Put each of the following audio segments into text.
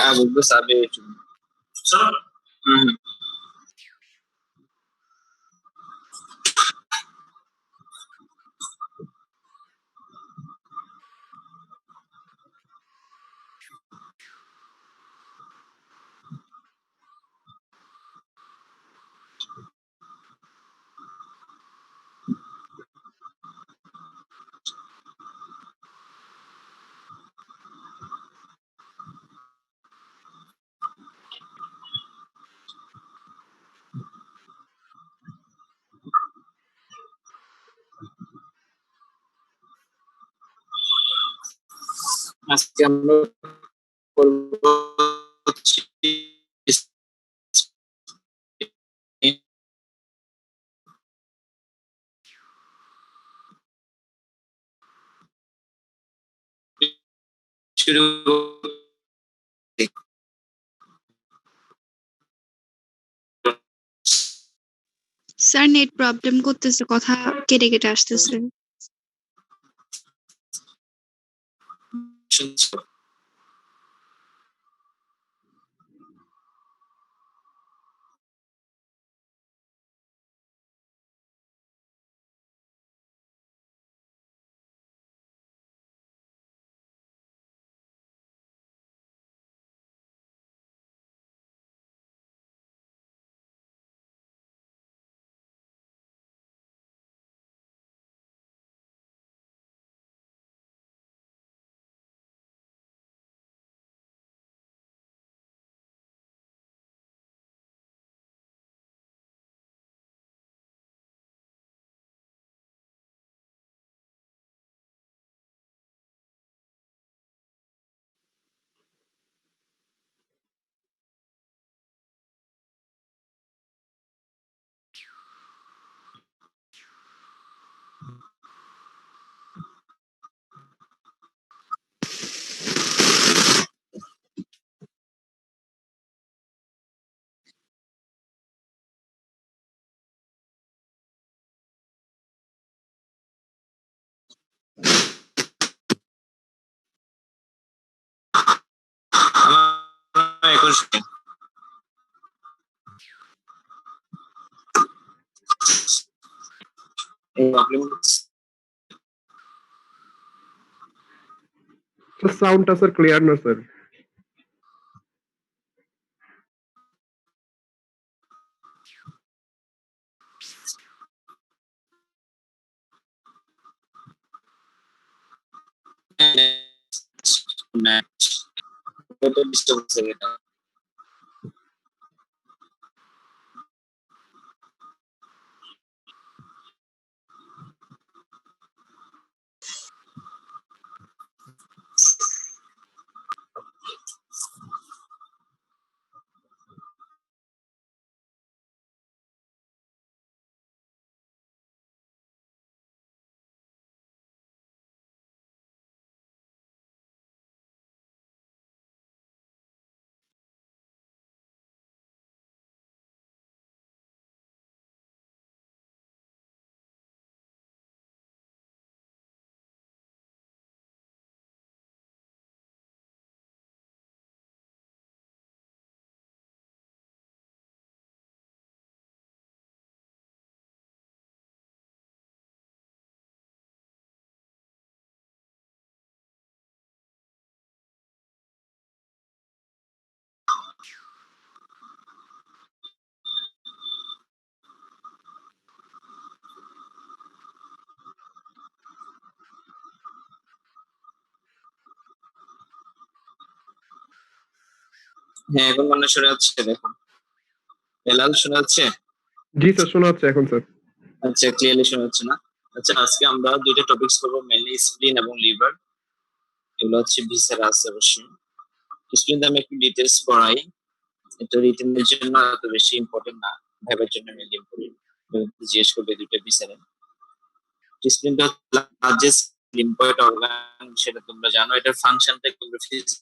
Agogo sabe tudo. Uhum. আজকে আমরা করব হচ্ছে শুরু স্যার নেট প্রবলেম করতেছে, কথা কেটে কেটে আসতেছে। শুনছো? এখন প্রবলেম সাউন্ডটা স্যার ক্লিয়ার না স্যার। ম্যাচ কত ডিস্টার্ব হচ্ছে এটা। হ্যাঁ এখন মনে শোনা যাচ্ছে, দেখুন বেলাল শোনা যাচ্ছে? জি স্যার, শোনা যাচ্ছে এখন স্যার। আচ্ছা ক্লিয়ারলি শোনা যাচ্ছে না? আচ্ছা আজকে আমরা দুইটা টপিকস করবো, মেনলি স্প্লিন এবং লিভার। এগুলো হচ্ছে ভিসেরাস অবশ্যই। স্প্লিন আমি একটু ডিটেলস পড়াই, এটা রিটেনের জন্য এত বেশি ইম্পর্টেন্ট না, ভাইবার জন্য মেনলি ইম্পর্টেন্ট। জিজ্ঞেস করবে দুইটা ভিসেরা। স্প্লিনটা লার্জেস্ট লিম্ফয়েড অর্গান, সেটা তোমরা জানো। এটার ফাংশনটা তোমরা ফিজিক্স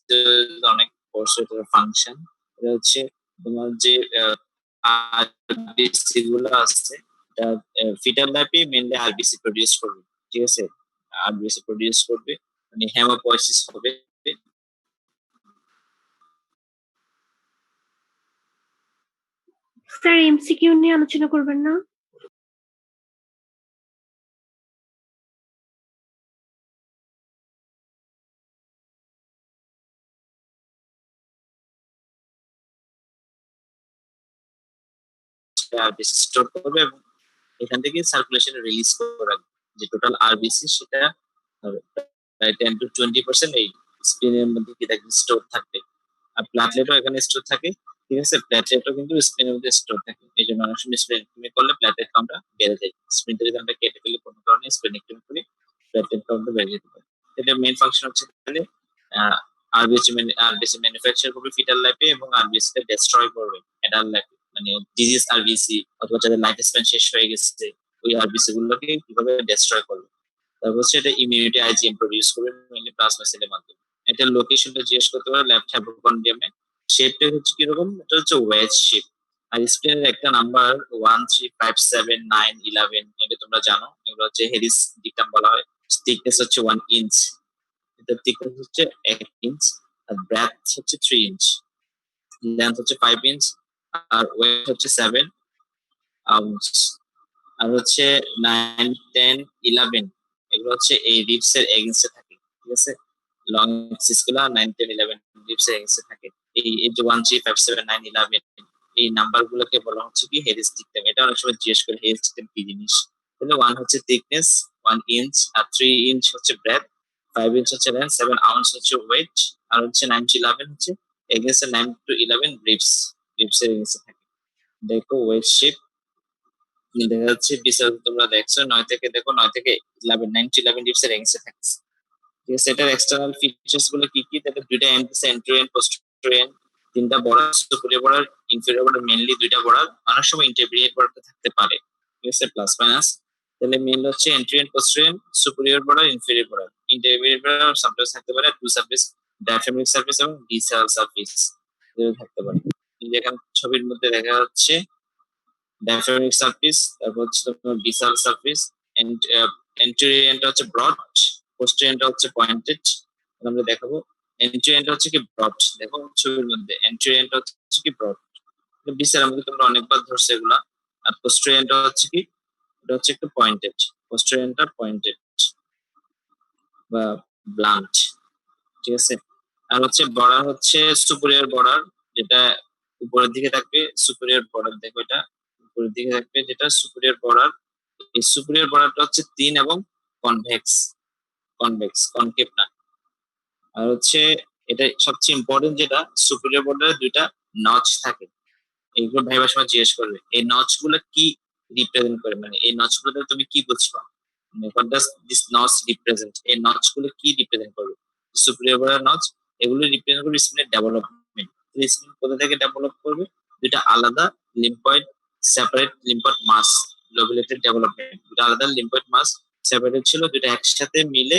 অনেক পড়ছো, এটার ফাংশন এটা হচ্ছে তোমার যে আরবিসি গুলো আছে, এটা ফিটাল ল্যাপে মেনলি আরবিসি প্রডিউস করবে, ঠিক আছে? আরবিসি প্রডিউস করবে, মানে হেমোপয়েসিস হবে। স্যার এমসিকিউ নিয়ে আলোচনা করবেন না? আরবিসি স্টোর করবে এবং এখান থেকে সার্কুলেশনে রিলিজ করে রাখবে। যে টোটাল আরবিসি সেটা প্রায় 10 to 20% এই স্পিনের মধ্যে কি থাকবে, স্টোর থাকবে। আর প্ল্যাটলেটও এখানে স্টোর থাকে, ঠিক আছে? প্ল্যাটলেটও কিন্তু স্পিনের মধ্যে স্টোর থাকে, এই জন্য অনেক সময় স্প্লেনেক্টমি করলে প্ল্যাটলেট কাউন্টটা বেড়ে যায়। স্পিনটা যদি আমরা কেটে ফেলি কোনো কারণে স্প্লেনেক্টমি করি, প্ল্যাটলেট কাউন্টটা বেড়ে যেতে পারে। এটা মেইন ফাংশন হচ্ছে তাহলে আরবিসি ম্যানুফ্যাকচার করবে ফিটাল লাইফে এবং আরবিসি টা ডেস্ট্রয় করবে অ্যাডাল্ট লাইফে, মানে ডিজিজ আরবিসি অথবা যাদের লাইফ স্প্যান শেষ হয়ে গেছে ওই আরবিসি গুলোকে কিভাবে ডেস্ট্রয় করবে। তারপর হচ্ছে এটা ইমিউনিটি আইজিএম প্রডিউস করবে মেইনলি প্লাজমা সেলের মাধ্যমে। এটার লোকেশনটা জিজ্ঞেস করতে পারে লেফট হাইপোকন্ড্রিয়ামে। শেপটা হচ্ছে কিরকম, এটা হচ্ছে ওয়েজ শেপ। আর স্প্লেনের একটা নাম্বার 1 3 5 7 9 11, এটা তোমরা জানো, এগুলো হচ্ছে হেরিস ডিকটাম বলা হয়। থিকনেস হচ্ছে 1 ইঞ্চ, এটার থিকনেস হচ্ছে 1 ইঞ্চ, আর ব্রেথ হচ্ছে 3 ইঞ্চ, লেন্থ হচ্ছে 5 ইঞ্চ, আর ওয়েট হচ্ছে 7 আউন্স। আর হচ্ছে 9 10 11, এগুলো হচ্ছে এই রিবস এর এগেইনস্টে থাকে, ঠিক আছে? লং এক্সিস গুলো 9 10 11 রিবস এর এগেইনস্টে থাকে। এই যে 1 3 5 7 9 11 এই নাম্বার গুলোকে বলা হচ্ছে কি হেরিস ডিকটাম। এটা অনেক সময় জিজ্ঞেস করে হেরিস ডিকটাম কি জিনিস। তাহলে 1 হচ্ছে থিকনেস 1 ইঞ্চ, আর 3 ইঞ্চ হচ্ছে ব্রেথ, 5 ইঞ্চ হচ্ছে লেন্থ, 7 আউন্স হচ্ছে ওয়েট, আর হচ্ছে 9 to 11 হচ্ছে এগেইনস্টে 9 to 11 রিবস এর এগেইনস্টে থাকে। দেখো ওয়েট শেপ দেখা যাচ্ছে বিশাল, তোমরা দেখছো 9 থেকে দেখো 9 থেকে 11 9 to 11 রিবস এর এগেইনস্টে থাকছে, ঠিক আছে? এটার এক্সটার্নাল ফিচার্স গুলো কি কি, তাহলে দুইটা এন্ট্রিয়ন পোস্টেরিয়ন, তিনটা border, superior border inferior border, mainly দুইটা বর্ডার, অনেক সময় ইন্টারমিডিয়েট বর্ডার থাকতে পারে, ঠিক আছে? Plus minus. তাহলে মেইনলি হচ্ছে anterior posterior, superior border, inferior border. Intermediate border sometimes থাকতে পারে টু সারফেস, ডায়াফ্রামিক সারফেস এবং ভিসারাল সারফেস থাকতে পারে। যেখানে ছবির মধ্যে দেখা যাচ্ছে ডায়াফ্রামিক সারফেস, তারপর হচ্ছে তোমার ভিসারাল সারফেস, এন্টেরিয়রটা হচ্ছে ব্রড, পোস্টেরিয়রটা হচ্ছে পয়েন্টেড। আমরা দেখাবো এন্টেরিয়রটা হচ্ছে কি ব্রড, দেখো ছবির মধ্যে এন্টেরিয়রটা হচ্ছে কি ব্রড। ভিসারাল মধ্যে তোমরা অনেকবার ধরছো এগুলা। আর পোস্টেরিয়রটা হচ্ছে কি, এটা হচ্ছে একটু পয়েন্টেড, পোস্টেরিয়রটা পয়েন্টেড বা ব্লান্ট, ঠিক আছে? আর হচ্ছে বর্ডার হচ্ছে সুপিরিয়র বর্ডার, যেটা উপরের দিকে থাকবে সুপিরিয়র বর্ডার, দেখো এটা উপরের দিকে থাকবে যেটা সুপিরিয়র বর্ডার। এই সুপিরিয়র বর্ডারটা হচ্ছে থিন এবং কনভেক্স, কনকেভ না। আর হচ্ছে এটা সবচেয়ে ইম্পর্টেন্ট যেটা, সুপিরিয়র বর্ডারে দুইটা নচ থাকে। এইগুলো ভাইবার সময় জিজ্ঞেস করবে এই নচ গুলো কি রিপ্রেজেন্ট করে, মানে এই নচ গুলো তুমি কি বুঝবা, what does this notch represent, এই নচ গুলো কি রিপ্রেজেন্ট করবে? সুপিরিয়র বর্ডার নচ, এগুলো রিপ্রেজেন্ট করবে স্পিনের ডেভেলপমেন্ট। স্পিন কোথা থেকে ডেভেলপ করবে, দুইটা আলাদা লিম্ফয়েড সেপারেট লিম্ফয়েড মাস, লোবুলেটেড ডেভেলপমেন্ট, দুটো আলাদা লিম্ফয়েড মাস সেপারেট ছিল, দুটো একসাথে মিলে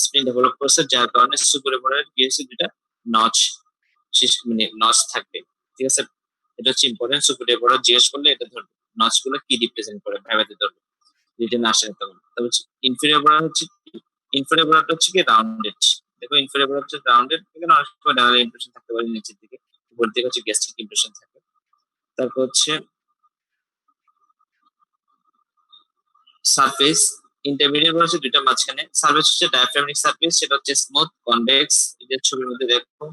স্পিন ডেভেলপ করছে, যার কারণে সুপিরিয়র বর্ডার কি হয়েছে, দুটা নচ, মানে নচ থাকবে, ঠিক আছে? এটা হচ্ছে ইম্পর্টেন্ট। সুপিরিয়র বর্ডার জিজ্ঞেস করলে এটা ধরবে, নচ গুলো কি রিপ্রেজেন্ট করে ভাইবাতে ধরবে, রিটেন আসে তখন। তবে ইনফেরিয়র বর্ডার হচ্ছে, ইনফেরিয়র বর্ডারটা হচ্ছে কি রাউন্ডেড, দেখো ইনফেরিয়র বর্ডার হচ্ছে রাউন্ডেড, এখানে অনেক সময় ডানাল ইমপ্রেশন থাকতে পারে নিচের দিকে, উপর দিকে হচ্ছে গ্যাস্ট্রিক ইমপ্রেশন থাকে। তারপর হচ্ছে সারফেস, ইন্টারমিডিয়েট বর্ডার হচ্ছে দুইটা মাঝখানে। সারফেস হচ্ছে ডায়াফ্রামিক সারফেস, সেটা হচ্ছে স্মুথ কনভেক্স, এদের ছবির মধ্যে দেখো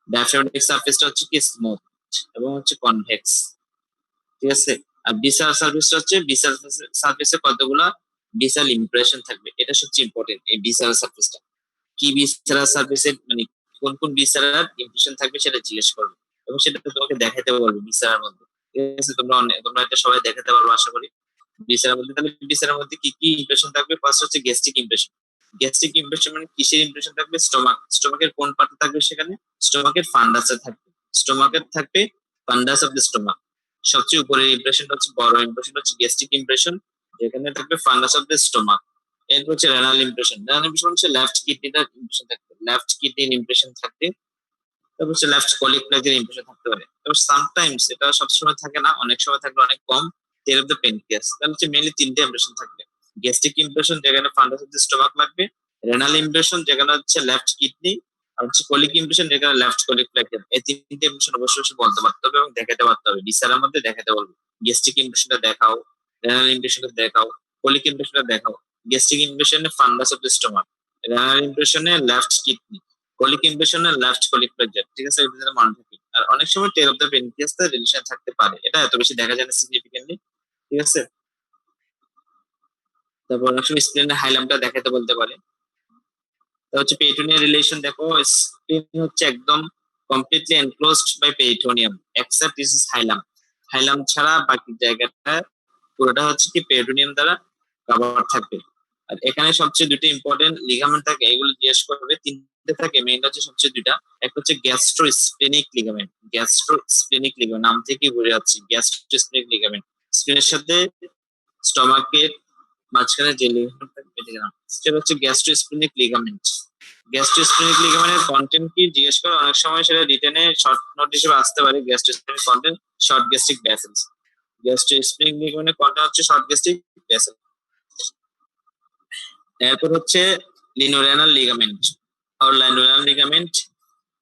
ডায়াফ্রামিক সারফেসটা হচ্ছে কি স্মুথ এবং হচ্ছে কনভেক্স, ঠিক আছে? আর বিসাল সার্ভিসটা হচ্ছে, বিসাল সার্ভিসে কতগুলা বিসাল ইমপ্রেশন থাকবে, এটা সবচেয়ে ইম্পর্টেন্ট। এই বিসাল সার্ভিসটা কি, বিসাল সার্ভিসের মানে কোন কোন বিসারার ইমপ্রেশন থাকবে সেটা জিজ্ঞেস করবে এবং সেটা তোমাকে দেখাতে বলবে বিসারার মধ্যে। ঠিক আছে, তোমরা এটা সবাই দেখাতে পারবো আশা করি। বিসারার মধ্যে তাহলে বিসারার মধ্যে কি কি ইমপ্রেশন থাকবে? ফার্স্ট হচ্ছে গ্যাস্ট্রিক ইমপ্রেশন। গ্যাস্ট্রিক ইমপ্রেশন মানে কিসের ইমপ্রেশন থাকবে? স্টোমাকের কোন পার্টে থাকবে? সেখানে স্টোমাকের ফান্ডাসে থাকবে। স্টোমাকের থাকবে ফান্ডাস অফ দ্য স্টোমাক। সবচেয়ে উপরের ইমপ্রেশন হচ্ছে বড় ইমপ্রেশন হচ্ছে গ্যাস্ট্রিক ইমপ্রেশন, যেখানে থাকবে ফান্ডাস অফ দ্য স্টোমাক। এরপর হচ্ছে রেনাল ইমপ্রেশন। রেনাল ইমপ্রেশন হচ্ছে লেফট কিডনিটার ইমপ্রেশন থাকবে, লেফট কিডনির ইমপ্রেশন থাকবে। তারপর হচ্ছে লেফট কলিক প্লেগের ইমপ্রেশন থাকতে পারে। তবে সামটাইমস এটা সবসময় থাকে না, অনেক সময় থাকলে অনেক কম। টেল অফ দ্য পেনক্রিয়াস। তাহলে হচ্ছে মেইনলি তিনটে ইমপ্রেশন থাকবে। গ্যাস্ট্রিক ইমপ্রেশন যেখানে ফান্ডাস অফ দ্য স্টোমাক লাগবে, রেনাল ইমপ্রেশন যেখানে হচ্ছে লেফট কিডনি, আর হচ্ছে কলিক ইমপ্রেশন যেখানে লেফট কলিক প্লেগের। এই তিনটে ইমপ্রেশন অবশ্যই বলতে পারতে হবে এবং দেখাতে পারতে হবে, বিসারের মধ্যে দেখাতে বলবে। গ্যাস্ট্রিক ইমপ্রেশনটা দেখাও, রেনাল ইমপ্রেশনটা দেখাও, কলিক ইমপ্রেশনটা দেখাও। গ্যাস্ট্রিক ইমপ্রেশনে fundus of the stomach, renal ইমপ্রেশনে লেফট কিডনি, কলিক ইমপ্রেশনে লেফট কলিক প্লেজার। ঠিক আছে, এটা মনে থাকবে। আর অনেক সময় টেল অফ দ্য পেনক্রিয়াস এর রিলেশন থাকতে পারে, এটা এত বেশি দেখা যায় না সিগনিফিকেন্টলি। ঠিক আছে, তারপর অনেক সময় স্প্লেনের হাইলামটা দেখাতে বলতে পারে। তারপর হচ্ছে পেরিটোনিয়াল রিলেশন। দেখো স্প্লেন হচ্ছে একদম completely enclosed by peritoneum except this is hilum. Hilum ছাড়া বাকি জায়গাটা পুরোটা হচ্ছে কি পেরিটোনিয়াম দ্বারা কভার থাকবে। আর এখানে সবচেয়ে দুটো ইম্পর্টেন্ট লিগামেন্ট থাকে, এগুলো জিজ্ঞেস করবে। তিনটে থাকে, মেইন হচ্ছে সবচেয়ে দুইটা। একটা হচ্ছে গ্যাস্ট্রোস্প্লেনিক লিগামেন্ট। গ্যাস্ট্রোস্প্লেনিক লিগামেন্ট নাম থেকে বোঝা যাচ্ছে গ্যাস্ট্রোস্প্লেনিক লিগামেন্ট। স্প্লেনের সাথে স্টমাকের মাঝখানে যে লিগামেন্ট থাকবে সেটা হচ্ছে গ্যাস্ট্রোস্প্লেনিক লিগামেন্ট। গ্যাস্ট্রোস্প্লেনিক লিগামেন্টের কন্টেন্ট কি জিজ্ঞেস করে অনেক সময়, সেটা রিটেনে শর্ট নোট হিসেবে আসতে পারে। Gastrosplenic content short gastric vessels. Gastrosplenic লিগামেন্টের কন্টেন্ট হচ্ছে শর্ট গ্যাস্ট্রিক ভেসেল। এরপর হচ্ছে লিনোরেনাল লিগামেন্ট আর লাইনোরেনাল লিগামেন্ট।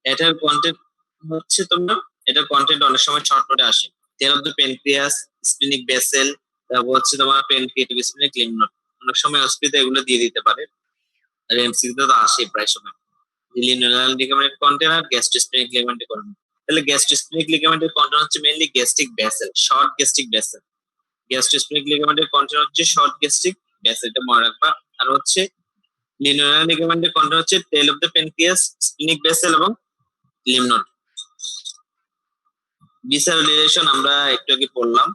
এটার কন্টেন্ট হচ্ছে এটার কন্টেন্ট অনেক সময় শর্ট নোটে আসে। Tail of the pancreas, splenic vessel, তারপর হচ্ছে তোমার পেনক্রিয়েটিভ স্প্লেনিক লিম্ফ নোড। অনেক সময় অস্পিতে এগুলো দিয়ে দিতে পারে, আর এমসিকিউতে তো আসে প্রায় সময়। লিনোরেনাল লিগামেন্টের কন্টেন্ট আর গ্যাস্ট্রোস্প্লেনিক লিগামেন্টের কন্টেন্ট। তাহলে গ্যাস্ট্রোস্প্লেনিক লিগামেন্টের কন্টেন্ট হচ্ছে mainly gastric vessel, short gastric vessel. Gastrosplenic লিগামেন্টের কন্টেন্ট হচ্ছে শর্ট গ্যাস্ট্রিক ভেসেল, এটা মনে রাখবা। আর হচ্ছে লিনোরেনাল লিগামেন্টের কন্টেন্ট হচ্ছে tail of the pancreas, splenic vessel এবং লিম্ফ নোড। ভিসারাল রিলেশন আমরা একটু আগে পড়লাম,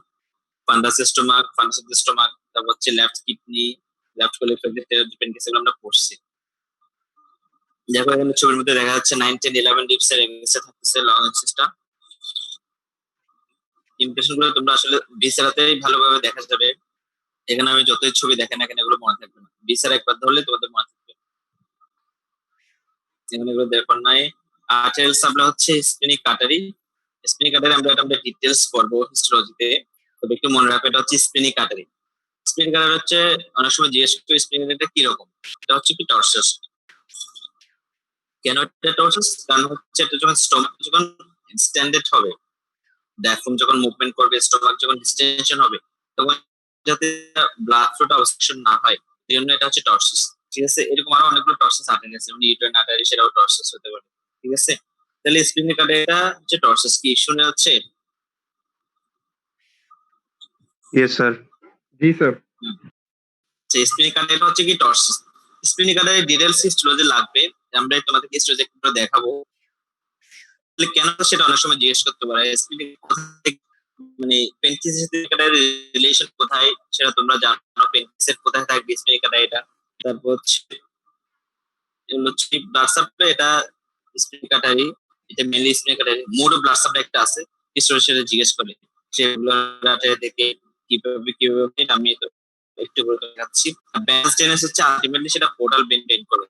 fundus stomach, fundus of the stomach, তারপর হচ্ছে left kidney, left colic flexure, tail of the pancreas, এগুলো আমরা পড়ছি। দেখো এখানে ছবির মধ্যে দেখা যাচ্ছে 9, 10, 11 ডিপস এর এগেইনস্টে থাকতেছে লং এক্সিসটা। ইমপ্রেশন গুলো তোমরা আসলে ভিসারাতেই ভালোভাবে দেখা যাবে। এখানে আমি যতই ছবি দেখেন না কেন এগুলো মনে থাকবে না, ভিসারা একবার ধরলে তোমাদের মনে থাকবে। এখানে এগুলো দেখার নাই। আর্টেরিয়াল সাপ্লাই হচ্ছে স্প্লেনিক আর্টারি। স্প্লেনিক আর্টারি আমরা ডিটেইলস পড়বো হিস্টোলজিতে, তবে একটু মনে রাখবে এটা হচ্ছে স্প্লেনিক আর্টারি। স্প্লেনিক আর্টারি হচ্ছে অনেক সময় জিজ্ঞেস করে স্প্লেনিক আর্টারি কি রকম। এটা হচ্ছে কি টর্সাস। কেন এটা টর্সাস? কারণ হচ্ছে এটা যখন স্টোমাক যখন এক্সটেন্ডেড হবে, ডায়াফ্রাম যখন মুভমেন্ট করবে, স্টোমাক যখন ডিসটেনশন হবে, তখন যাতে ব্লাড ফ্লোটা অবস্ট্রাকশন না হয়, এই জন্য এটা হচ্ছে টর্সাস। ঠিক আছে, এরকম আরো অনেকগুলো টর্সাস আর্টারি আছে, যেমন ইউটেরাইন আর্টারি, সেটাও টর্সাস হতে পারে। ঠিক আছে, তাহলে স্প্লেনিক আর্টারি এটা হচ্ছে টর্সাস। কি শুনে হচ্ছে? Yes sir. জি স্যার। স্প্লেনিক আর্টারি হচ্ছে কি tortuous. Splenic artery details histology লাগবে, আমরা তোমাদেরকে হিস্টোলজি একটু দেখাবো। তাহলে কেন সেটা অনেক সময় জিজ্ঞেস করতে পারে। স্প্লেনিক মানে পেনক্রিয়াসের সাথে এটা রিলেশন কোথায় সেটা তোমরা জানো, পেনক্রিয়াসের কোথায় থাকবে স্প্লেনিক আর্টারিটা। তারপর হচ্ছে ব্লাড সাপ্লাই, এটা স্প্লেনিক আর্টারি, এটা mainly splenic artery. Mode of blood supply একটা আছে, হিস্টোরি জিজ্ঞেস করে সেগুলো আর্টারি থেকে কিভাবে আমি তো একটু করে দেখাচ্ছি। ব্যালেন্স টেনেস হচ্ছে আলটিমেটলি সেটা পোর্টাল বেন বেন করে,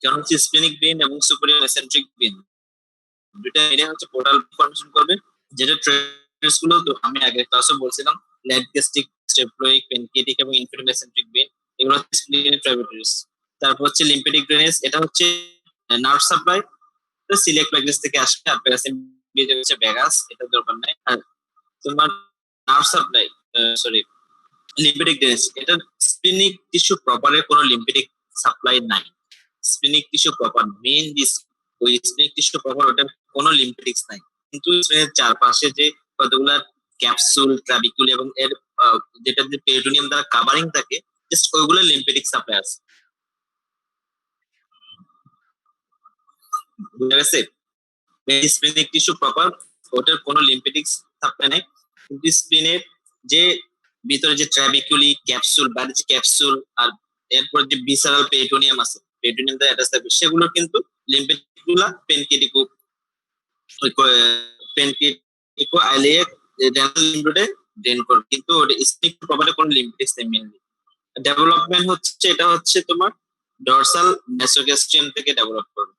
যেমন হচ্ছে স্প্লেনিক বেন এবং সুপিরিয়র এসেন্ট্রিক বেন, দুটা মিলে হচ্ছে পোর্টাল ফর্মেশন করবে। যেটা ট্রেস গুলো তো আমি আগে ক্লাসে বলছিলাম, লেফট গ্যাস্ট্রিক, স্টেপ্লোইক, পেনক্রিয়েটিক এবং ইনফেরিয়র এসেন্ট্রিক বেন, এগুলো হচ্ছে স্প্লেনিক ট্রাইবুটারিস। তারপর হচ্ছে লিম্ফেটিক ড্রেনেজ, এটা হচ্ছে নার্ভ সাপ্লাই, তো সিলিয়াক প্লেক্সাস থেকে আসবে। আর প্যারাসিম্পিয়াম হচ্ছে ভেগাস, এটা দরকার নাই। আর তোমার nerve supply, sorry lymphatic drainage, এটা স্প্লেনিক টিস্যু প্রপারের কোনো লিম্ফেটিক সাপ্লাই নাই। Splenic tissue proper main this, ওই স্প্লেনিক টিস্যু প্রপার ওটা কোনো লিম্ফেটিক্স নাই, কিন্তু স্প্লেনের চারপাশে যে কতগুলা ক্যাপসুল, ট্রাবিকুল এবং এর যেটা যে পেরিটোনিয়াম দ্বারা কাভারিং থাকে, জাস্ট ওইগুলো লিম্ফেটিক সাপ্লাই আছে। বুঝা গেছে? স্প্লিনিক টিস্যু প্রপার, ওটার কোনো লিম্ফেটিক্স থাকবে না, কিন্তু স্প্লিনের যে ভিতরে যে ট্রাবিকুলি ক্যাপসুল, বাইরে যে ক্যাপসুল, আর এরপর যে ভিসারাল পেরিটোনিয়াম আছে, পেরিটোনিয়াম দ্বারা অ্যাটাচ থাকবে, সেগুলো কিন্তু লিম্ফেটিক গুলা পেনকিটিকো পেনকিটিকো আইলিয়ে ডেন্টাল লিম্ফোডে ড্রেন করবে, কিন্তু ওটা স্প্লিনিক প্রপারে কোনো লিম্ফেটিক্স নেই। মেইনলি ডেভেলপমেন্ট হচ্ছে, এটা হচ্ছে তোমার ডরসাল মেসোগ্যাস্ট্রিয়াম থেকে ডেভেলপ করবে।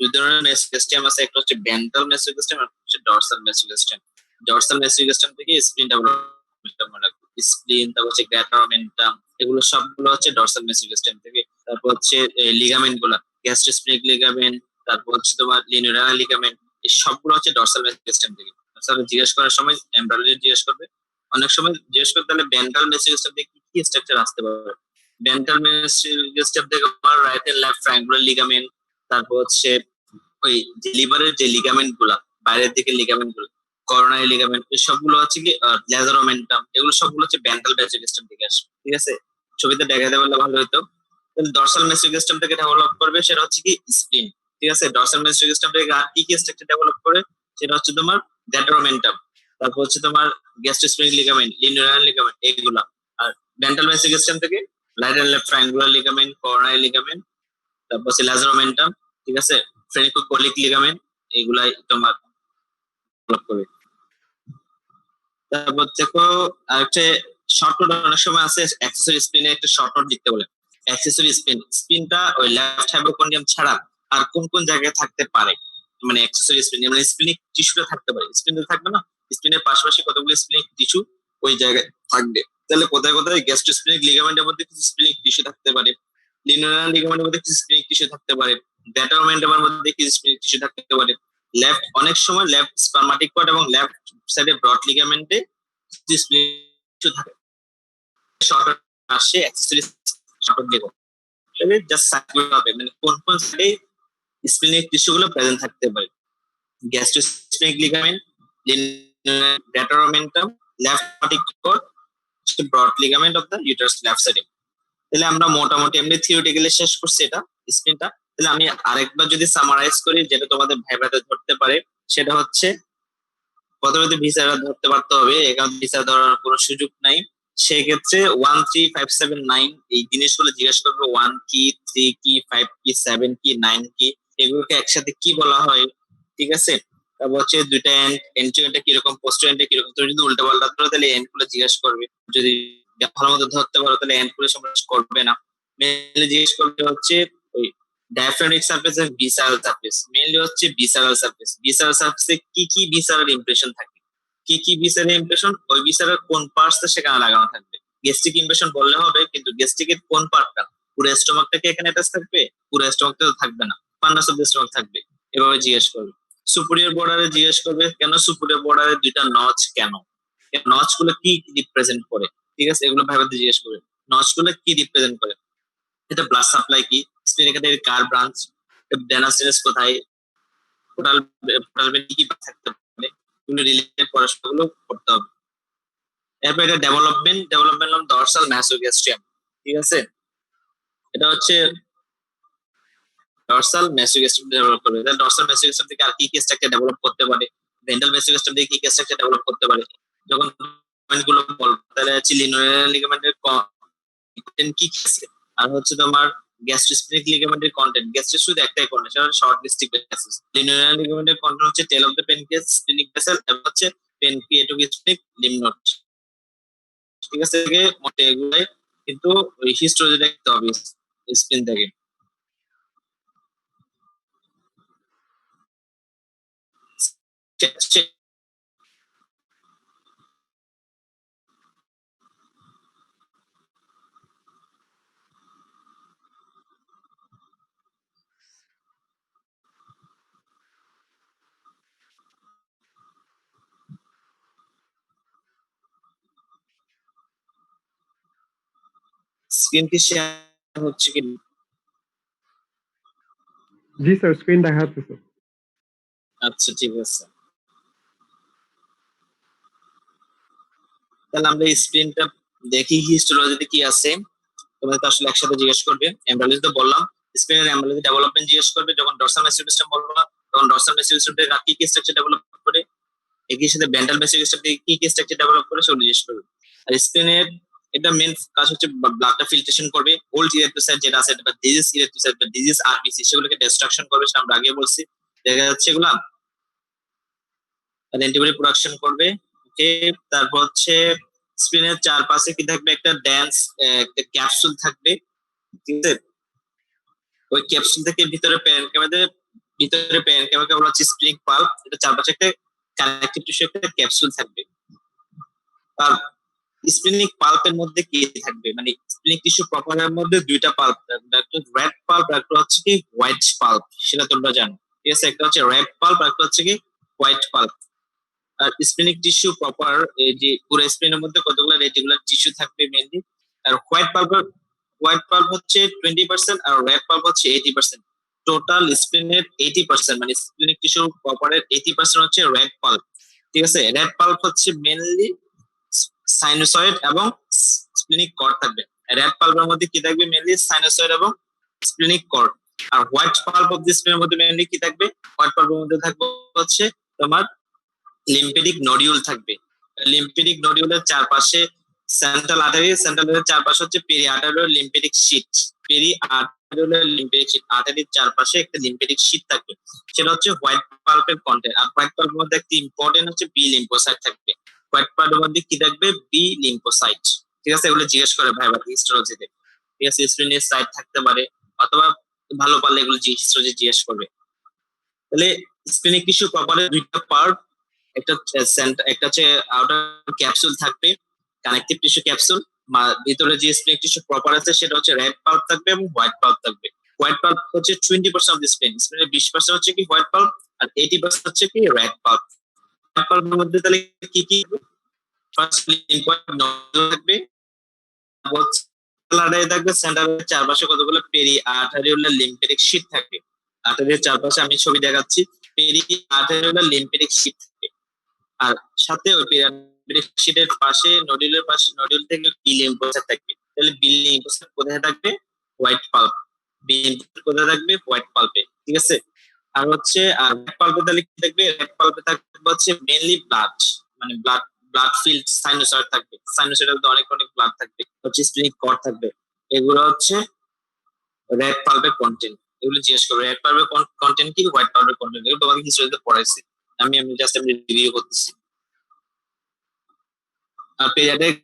দুই ধরনের মেসোগ্যাস্ট্রিয়াম আছে, একটা হচ্ছে ভেন্ট্রাল মেসোগ্যাস্ট্রিয়াম, আর হচ্ছে ডরসাল মেসোগ্যাস্ট্রিয়াম। ডরসাল মেসোগ্যাস্ট্রিয়াম থেকে স্প্লিন ডেভেলপমেন্ট, স্প্লিন, তারপর হচ্ছে গ্র্যাটামেন্টাম, এগুলো সবগুলো হচ্ছে ডরসাল মেসোগ্যাস্ট্রিয়াম থেকে। তারপর হচ্ছে লিগামেন্ট গুলা, গ্যাস্ট্রোস্প্লিনিক লিগামেন্ট, তারপর হচ্ছে তোমার লিনুরাল লিগামেন্ট, এই সবগুলো হচ্ছে ডরসাল মেসোগ্যাস্ট্রিয়াম থেকে। তাহলে জিজ্ঞেস করার সময় এমব্রায়োলজি জিজ্ঞেস করবে, অনেক সময় জিজ্ঞেস করতে, তাহলে ভেন্ট্রাল মেসোগ্যাস্ট্রিয়াম থেকে কি কি স্ট্রাকচার আসতে পারে? ভেন্ট্রাল মেসোগ্যাস্ট্রিয়াম থেকে আমার right and left triangular ligament, তারপর হচ্ছে ওই যে লিভারের যে লিগামেন্ট গুলা, বাইরের দিকে লিগামেন্ট গুলো, করোনারি লিগামেন্ট, এই সবগুলো হচ্ছে কি ল্যাজারোমেন্টাম, এগুলো সবগুলো হচ্ছে ভেন্ট্রাল মেসোগ্যাস্ট্রিয়াম থেকে আসে। ঠিক আছে, ছবিতে দেখাতে পারলে ভালো হতো। ডরসাল মেসোগ্যাস্ট্রিয়াম থেকে ডেভেলপ করবে সেটা হচ্ছে কি স্প্লিন। ঠিক আছে, ডরসাল মেসোগ্যাস্ট্রিয়াম থেকে আর কি কি স্ট্রাকচার ডেভেলপ করে, সেটা হচ্ছে তোমার গ্যাটারোমেন্টাম, তারপর হচ্ছে তোমার গ্যাস্ট্রোস্প্লিনিক লিগামেন্ট, লিনুরাল লিগামেন্ট, এইগুলা। আর ডেন্টাল মেসোগ্যাস্ট্রিয়াম থেকে right and left triangular ligament, coronary ligament, তারপর হচ্ছে ল্যাজারোমেন্টাম, ঠিক আছে, ফ্রেনিকোকলিক লিগামেন্ট, এগুলাই তোমার ডেভেলপ করবে। তারপর দেখো আরেকটা শর্ট নোট অনেক সময় আছে, অ্যাক্সেসরি স্পিনে একটা শর্ট নোট লিখতে বলে। অ্যাক্সেসরি স্পিনটা ওই লেফট হাইপোকন্ডিয়াম ছাড়া আর কোন কোন জায়গায় থাকতে পারে, মানে অ্যাক্সেসরি স্পিন, মানে স্পিনিক টিস্যুটা থাকতে পারে, স্পিনে থাকবে না, স্পিনের পাশাপাশি কতগুলো স্পিনিক টিস্যু ওই জায়গায় থাকবে। তাহলে কোথায় কোথায় গ্যাস্ট্রোস্প্লিনিক লিগামেন্টের মধ্যে কিছু স্পিনিক টিস্যু থাকতে পারে, লিনুরাল লিগামেন্টের মধ্যে কিছু স্পিনিক টিস্যু থাকতে পারে, গ্যাটারোমেন্টামের মধ্যে কিছু স্পিনিক টিস্যু থাকতে পারে। লেফট অনেক সময় লেফট স্পারমাটিক কর্ড এবং লেফট সাইডে ব্রড লিগামেন্টে টিস্যু থাকে। শর্ট আসে অ্যাক্সেসরি শর্ট দেব, তাহলে জাস্ট সার্কুলার হবে, মানে কোন কোন সাইডে স্প্লিনিক টিস্যু গুলো প্রেজেন্ট থাকতে পারে। Gastrosplenic ligament, greater omentum, left spermatic cord, broad ligament of the uterus left সাইডে। তাহলে আমরা মোটামুটি এমনি থিওরিটিক্যালি শেষ করছি এটা স্প্লিনটা। তাহলে আমি আরেকবার যদি সামারাইজ করি, যেটা তোমাদের ভাইভাতে ধরতে পারে, সেটা হচ্ছে প্রথমে তো ভিসাটা ধরতে পারতে হবে, এখানে ভিসা ধরার কোনো সুযোগ নাই। সেক্ষেত্রে 13579 এই জিনিসগুলো জিজ্ঞাসা করবে, 1 কি, 3 কি, 5 কি, 7 কি, 9 কি, এগুলোকে একসাথে কি বলা হয়। ঠিক আছে, তারপর হচ্ছে দুইটা এন্ড কিরকম, পোস্ট এন্ডে কিরকম। তুমি যদি উল্টা পাল্টা ধরো তাহলে এন্ড গুলো জিজ্ঞাসা করবে, যদি ভালো মতো ধরতে পারো তাহলে এন্ড গুলো সমস্যা করবে না। মেনলি জিজ্ঞেস করবে হচ্ছে ওই ডায়াফ্রাগমিক সারফেস আর ভিসারাল সারফেস, মেইনলি হচ্ছে ভিসারাল সারফেস। ভিসারাল সারফেসে কি কি ভিসারাল ইমপ্রেশন থাকে, কি কি ভিসারাল ইমপ্রেশন, ওই ভিসারাল কোন পার্টসটা সেখানে লাগানো থাকবে। গ্যাস্ট্রিক ইমপ্রেশন বললে হবে, কিন্তু গ্যাস্ট্রিকের কোন পার্টটা, পুরো স্টমাকটা কি এখানে অ্যাটাচ থাকবে? পুরো স্টমাকটা তো থাকবে না, পান্নাস অফ দ্য স্টমাক থাকবে। এভাবে জিজ্ঞেস করবে। সুপিরিয়র বর্ডারে জিজ্ঞেস করবে, কেন সুপিরিয়র বর্ডারে দুইটা নচ, কেন নচ গুলো কি রিপ্রেজেন্ট করে। ঠিক আছে, এগুলো ভাইভাতে জিজ্ঞেস করবে, নচ গুলো কি রিপ্রেজেন্ট করে, এটা ব্লাড সাপ্লাই কি, স্প্লিনিকের কার ব্রাঞ্চ, ডেনাসিনাস কোথায়, টোটাল টোটাল কি থাকতে পারে, এগুলো রিলেটেড পড়াশোনাগুলো করতে হবে। এরপর এটা ডেভেলপমেন্ট অফ ডরসাল মেসোগ্যাস্ট্রিয়াম। ঠিক আছে, এটা হচ্ছে ডরসাল মেসোগ্যাস্ট্রিয়াম ডেভেলপ করবে। তাহলে ডরসাল মেসোগ্যাস্ট্রিয়াম থেকে আর কি কি স্ট্রাকচার ডেভেলপ করতে পারে, ভেন্ট্রাল মেসোগ্যাস্ট্রিয়াম থেকে কি কি স্ট্রাকচার ডেভেলপ করতে পারে। যখন গুলো বলবো তাহলে হচ্ছে লিনুরাল লিগামেন্টের কন্টেন্ট কি কি আছে, আর হচ্ছে তোমার গ্যাস্ট্রোস্প্লিনিক লিগামেন্টের কন্টেন্ট, গ্যাস্ট্রিক শুধু একটাই কন্টেন্ট, সেটা শর্ট ডিস্ট্রিক্ট ভেসেলস। লিনুরাল লিগামেন্টের কন্টেন্ট হচ্ছে tail of the pancreas, splenic vessel, এবং হচ্ছে পেনক্রিয়াটোস্প্লিনিক লিম্ফ নোড। ঠিক আছে, মোটে এগুলাই, কিন্তু ওই হিস্টোরি দেখতে হবে স্প্লিন থেকে। স্ক্রিন কি শেয়ার হচ্ছে কি? জি স্যার, স্ক্রিন দেখাচ্ছে স্যার। আচ্ছা ঠিক আছে, তাহলে আমরা স্ক্রিনটা দেখি হিস্টোলজিতে কি আছে। তোমরা তো আসলে একসাথে জিজ্ঞেস করবে। এমব্রায়োলজি তো বললাম, স্পিনের অ্যামোলজি ডেভেলপমেন্ট জিজ্ঞেস করবে। যখন ডরসাল ম্যাসিভ সিস্টেম বলবো তখন ডরসাল ম্যাসিভ সিস্টেম কি কি স্ট্রাকচার ডেভেলপ করে, একই সাথে ভেন্ট্রাল ম্যাসিভ সিস্টেম কি কি স্ট্রাকচার ডেভেলপ করে সেগুলো জিজ্ঞেস করবে। আর স্পিনের এটা মেন কাজ হচ্ছে ব্লাডটা ফিল্ট্রেশন করবে, ওল্ড ইরিথ্রোসাইট যেটা আছে বা ডিজিজ ইরিথ্রোসাইট বা ডিজিজ আরবিসি সেগুলোকে ডিস্ট্রাকশন করবে, সেটা আমরা আগে বলছি। দেখা যাচ্ছে এগুলা অ্যান্টিবডি প্রোডাকশন করবে। ওকে, তারপর হচ্ছে স্পিনের চারপাশে কি থাকবে, একটা ড্যান্স একটা ক্যাপসুল থাকবে, ঠিক আছে। ওই ক্যাপসুল থেকে ভিতরে প্যারেনকাইমাকে বলা হচ্ছে স্প্রিং পাল্প, এটা চারপাশে একটা কানেক্টিভ টিস্যু একটা ক্যাপসুল থাকবে। আর স্প্লিনিক পাল্পের মধ্যে কি থাকবে, মানে স্প্লিনিক টিস্যু প্রপারের মধ্যে দুইটা পাল্প থাকবে, একটা রেড পাল্প আর একটা হচ্ছে কি হোয়াইট পাল্প, সেটা তোমরা জানো, ঠিক আছে। একটা হচ্ছে রেড পাল্প আর একটা হচ্ছে কি হোয়াইট পাল্প। আর স্প্লিনিক টিস্যু প্রপার এই যে পুরো স্প্লিনের মধ্যে কতগুলো রেটিকুলার টিস্যু থাকবে মেইনলি। আর হোয়াইট পাল্প হচ্ছে 20% আর রেড পাল্প হচ্ছে 80%। টোটাল স্প্লিনের 80% মানে স্প্লিনিক টিস্যু প্রপারের 80% হচ্ছে রেড পাল্প, ঠিক আছে। রেড পাল্প হচ্ছে মেইনলি সাইনোসয়েড এবং স্প্লিনিক কর্ড থাকবে। রেড পাল্পের মধ্যে কি থাকবে, মেইনলি সাইনোসয়েড এবং স্প্লিনিক কর্ড। আর হোয়াইট পাল্প অফ দি স্প্লিনের মধ্যে মেইনলি কি থাকবে, হোয়াইট পাল্পের মধ্যে থাকবে হচ্ছে তোমার লিম্ফেটিক নডিউল থাকবে। লিম্ফেটিক নডিউলের চারপাশে সেন্ট্রাল আর্টারির চারপাশে হচ্ছে peri arteriolar lymphatic sheath, peri arteriolar lymphatic sheath, আর্টারির চারপাশে একটা লিম্ফেটিক শীট থাকবে, সেটা হচ্ছে হোয়াইট পাল্পের কন্টেন্ট। আর হোয়াইট পাল্পের মধ্যে একটা ইম্পর্টেন্ট হচ্ছে বি লিম্ফোসাইট থাকবে। হোয়াইট পাল্পের মধ্যে কি থাকবে, বি লিম্ফোসাইট, ঠিক আছে। এগুলো জিজ্ঞেস করে ভাইবা হিস্টোলজিতে, ঠিক আছে। স্প্লিনের সাইট থাকতে পারে অথবা ভালো পারলে এগুলো হিস্টোলজি জিজ্ঞেস করবে। তাহলে স্প্লিনিক টিস্যু প্রপারের দুইটা পার্ট, একটা হচ্ছে আউটার ক্যাপসুল থাকবে, কানেকটিভ টিস্যু ক্যাপসুল। ভিতরে যে স্প্লিনিক টিস্যু প্রপার আছে সেটা হচ্ছে রেড পাল্প থাকবে এবং হোয়াইট পাল্প থাকবে। হোয়াইট পাল্প হচ্ছে 20% অফ দি স্প্লিনের 20% হচ্ছে কি হোয়াইট পাল্প আর 80% হচ্ছে কি রেড পাল্প। হোয়াইট পাল্পের মধ্যে তাহলে কি কি, ফার্স্ট লিম্ফয়েড নডুল থাকবে, থাকবে সেন্টারের চারপাশে কতগুলো পেরি আর্টারিওলার লিম্ফেটিক শীট থাকবে। আর্টারির চারপাশে আমি ছবি দেখাচ্ছি, পেরি আর্টারিওলার লিম্ফেটিক শীট থাকবে। আর সাথে ওই পিরামিড শীটের পাশে নডিউলের পাশে নডিউল থেকে বি লিম্ফোসাইট থাকবে। তাহলে বি লিম্ফোসাইট কোথায় থাকবে, হোয়াইট পাল্প। বি লিম্ফোসাইট কোথায় থাকবে, হোয়াইট পাল্পে, ঠিক আছে। আর হচ্ছে আর রেড পাল্পে তাহলে কি থাকবে, রেড পাল্পে থাকবে হচ্ছে মেইনলি ব্লাড, মানে ব্লাড ফিল্ড সাইনোসয়েড থাকবে। সাইনোসয়েডের মধ্যে অনেক ব্লাড থাকবে, হচ্ছে স্প্লিনিক কর্ড থাকবে। এগুলো হচ্ছে রেড পাল্পের কন্টেন্ট। এগুলো জিজ্ঞেস করবে রেড পাল্পের কন্টেন্ট কি, হোয়াইট পাল্পের কন্টেন্ট, এগুলো তোমাকে হিস্ট্রিতে পড়াইছি। আমি জাস্ট রিভিউ করতেছি। আর পেরিয়াডিক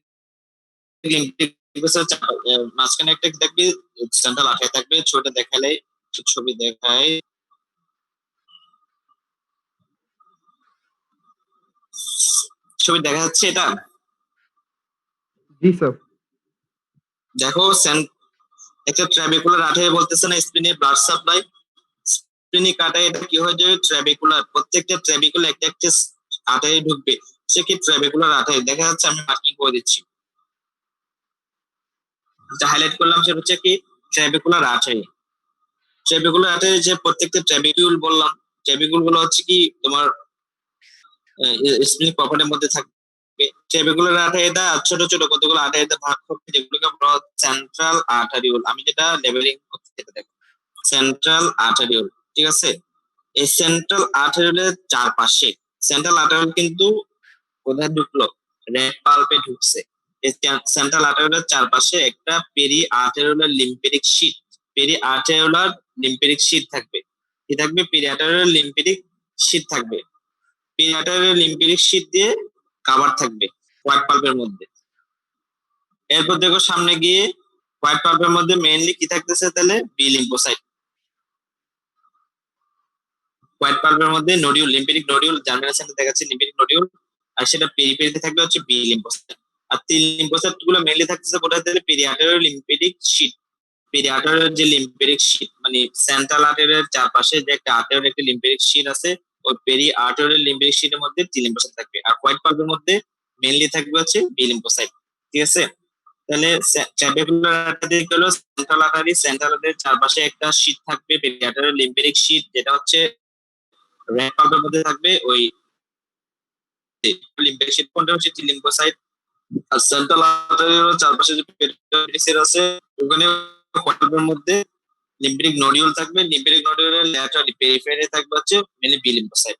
মাঝখানে একটা দেখবি সেন্ট্রাল আঠায় থাকবে, ছবিটা দেখালে ছবি দেখায়, ছবি দেখা যাচ্ছে এটা, জি স্যার। দেখো একটা ট্রাবেকুলার আঠায় বলতেছে না স্প্লিনে ব্লাড সাপ্লাই, স্প্লিনিক আঠায় এটা কি হয়ে যাবে, ট্রাবেকুলার, প্রত্যেকটা ট্রাবেকুলার একটা একটা আঠায় ঢুকবে, সে কি ট্রাবেকুলার আঠায় দেখা যাচ্ছে। আমি মার্কিং করে দিচ্ছি, যেটা হাইলাইট করলাম সেটা হচ্ছে কি ট্রাবেকুলার আঠায়। ট্রাবেকুলার আঠায় যে প্রত্যেকটা ট্রাবেকিউল বললাম, ট্রাবেকিউল গুলো হচ্ছে কি তোমার স্প্লিনিক প্রপার্টির মধ্যে থাকবে। ট্রাবেকুলার আঠায় এটা ছোট ছোট কতগুলো আঠায় ভাগ হবে, যেগুলোকে বলা হয় সেন্ট্রাল আর্টারিওল। আমি যেটা লেবেলিং করছি সেটা দেখো, সেন্ট্রাল আর্টারিওল, ঠিক আছে। এই সেন্ট্রাল আর্টারিওলের চারপাশে, সেন্ট্রাল আর্টারিওল কিন্তু কোথায় ঢুকলো, রেড পাল্পে ঢুকছে। সেন্ট্রাল আর্টারিওলের চারপাশে একটা peri arteriolar lymphatic sheath, peri arteriolar lymphatic sheath থাকবে। কি থাকবে, পেরি আর্টারিওলার লিম্ফেটিক শীট থাকবে। পেরি আর্টারিওলার লিম্ফেটিক শীট দিয়ে কভার থাকবে হোয়াইট পাল্পের মধ্যে। এরপর দেখো সামনে গিয়ে হোয়াইট পাল্পের মধ্যে মেইনলি কি থাকতেছে, তাহলে বি লিম্ফোসাইট। হোয়াইট পাল্পের মধ্যে নডিউল, লিম্ফেটিক নডিউল, জার্মিনেশন দেখাচ্ছে লিম্ফেটিক নডিউল, আর সেটা পেরিফেরিতে থাকবে হচ্ছে বি লিম্ফোসাইট। আর তিন লিম্ফোসাইট গুলো মেইনলি থাকতেছে কোথায়, তাহলে পেরিআর্টারিয়াল লিম্ফেটিক শীট। পেরিআর্টারিয়াল যে লিম্ফেটিক শীট মানে সেন্ট্রাল আর্টারিয়াল চারপাশে যে একটা আর্টারিয়াল একটা লিম্ফেটিক শীট আছে, ওই পেরিআর্টারিয়াল লিম্ফেটিক শীটের মধ্যে টি লিম্ফোসাইট থাকবে। আর হোয়াইট পাল্পের মধ্যে মেইনলি থাকবে হচ্ছে বি লিম্ফোসাইট, ঠিক আছে। তাহলে ট্রাবেকুলার আর্টারি হলো সেন্ট্রাল আর্টারি, সেন্ট্রাল আর্টারির চারপাশে একটা শীট থাকবে পেরিআর্টারিয়াল লিম্ফেটিক শীট, যেটা হচ্ছে রেড পাল্পের মধ্যে থাকবে ওই লিম্ফেটিক শীট, কোনটা হচ্ছে টি লিম্ফোসাইট। আর সেন্ট্রাল আর্টারির চারপাশে যে পেরিফেরিস আছে ওখানে হোয়াইট পাল্পের মধ্যে লিম্ফেটিক নডিউল থাকবে, লিম্ফেটিক নডিউলের ল্যাটারালি পেরিফেরি থাকবে হচ্ছে মেনলি বি লিম্ফোসাইট।